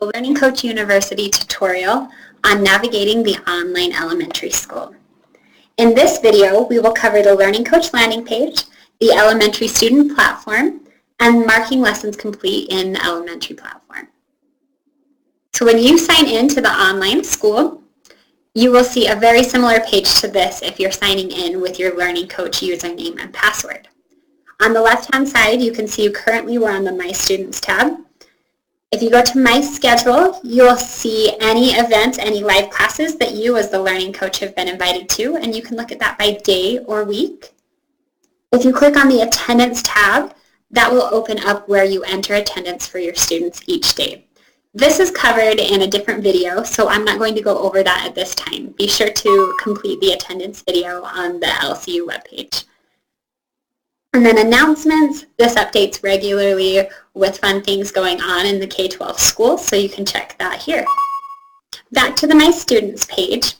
the Learning Coach University tutorial on navigating the online elementary school. In this video, we will cover the Learning Coach landing page, the elementary student platform, and marking lessons complete in the elementary platform. So when you sign in to the online school, you will see a very similar page to this if you're signing in with your Learning Coach username and password. On the left-hand side, you can see currently we're on the My Students tab. If you go to My Schedule, you'll see any events, any live classes that you as the Learning Coach have been invited to, and you can look at that by day or week. If you click on the Attendance tab, that will open up where you enter attendance for your students each day. This is covered in a different video, so I'm not going to go over that at this time. Be sure to complete the attendance video on the LCU webpage. And then announcements, this updates regularly with fun things going on in the K-12 schools, so you can check that here. Back to the My Students page.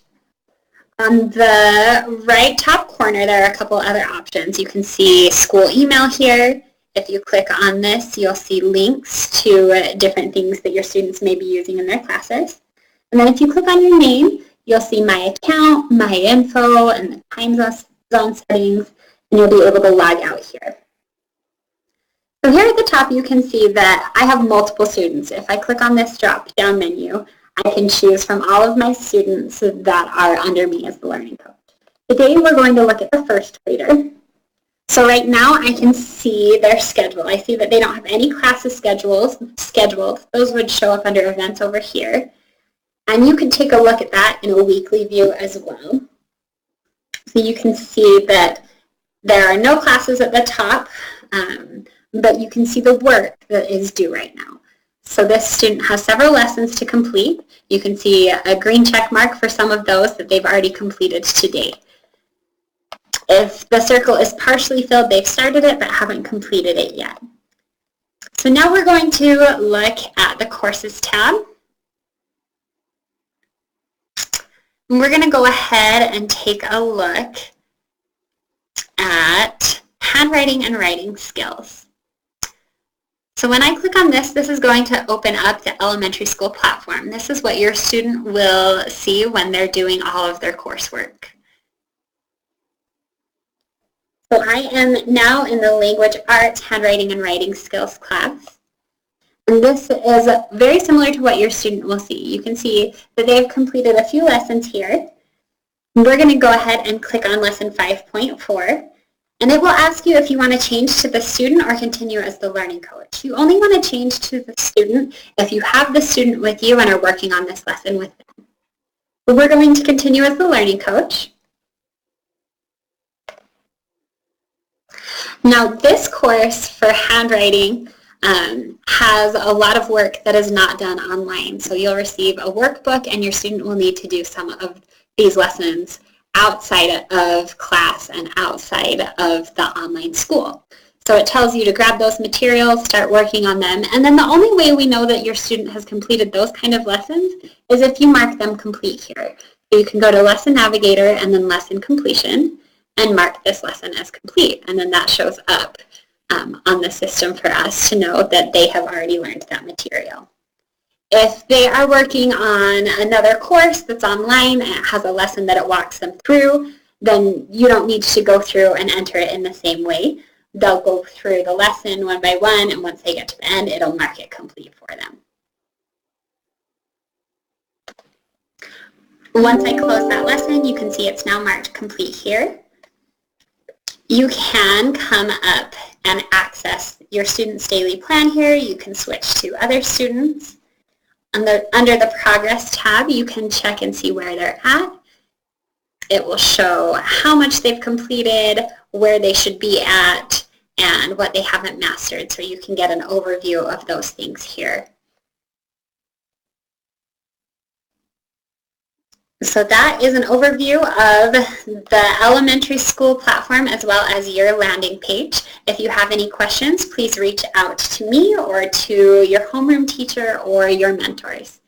On the right top corner, there are a couple other options. You can see school email here. If you click on this, you'll see links to different things that your students may be using in their classes. And then if you click on your name, you'll see My Account, My Info, and the time zone settings, and you'll be able to log out here. So here at the top, you can see that I have multiple students. If I click on this drop-down menu, I can choose from all of my students that are under me as the Learning Coach. Today, we're going to look at the first grader. So right now, I can see their schedule. I see that they don't have any classes scheduled. Those would show up under events over here. And you can take a look at that in a weekly view as well. So you can see that there are no classes at the top, but you can see the work that is due right now. So this student has several lessons to complete. You can see a green check mark for some of those that they've already completed to date. If the circle is partially filled, they've started it but haven't completed it yet. So now we're going to look at the Courses tab. And we're going to go ahead and take a look at handwriting and writing skills. So when I click on this, this is going to open up the elementary school platform. This is what your student will see when they're doing all of their coursework. So I am now in the Language Arts, Handwriting and Writing Skills class. And this is very similar to what your student will see. You can see that they have completed a few lessons here. We're going to go ahead and click on Lesson 5.4. And it will ask you if you want to change to the student or continue as the Learning Coach. You only want to change to the student if you have the student with you and are working on this lesson with them. But we're going to continue as the Learning Coach. Now this course for handwriting has a lot of work that is not done online. So you'll receive a workbook and your student will need to do some of these lessons outside of class and outside of the online school. So it tells you to grab those materials, start working on them, and then the only way we know that your student has completed those kind of lessons is if you mark them complete here. So you can go to Lesson Navigator and then Lesson Completion and mark this lesson as complete, and then that shows up on the system for us to know that they have already learned that material. If they are working on another course that's online and it has a lesson that it walks them through, then you don't need to go through and enter it in the same way. They'll go through the lesson one by one, and once they get to the end, it'll mark it complete for them. Once I close that lesson, you can see it's now marked complete here. You can come up and access your student's daily plan here. You can switch to other students. Under the Progress tab, you can check and see where they're at. It will show how much they've completed, where they should be at, and what they haven't mastered. So you can get an overview of those things here. So that is an overview of the elementary school platform as well as your landing page. If you have any questions, please reach out to me or to your homeroom teacher or your mentors.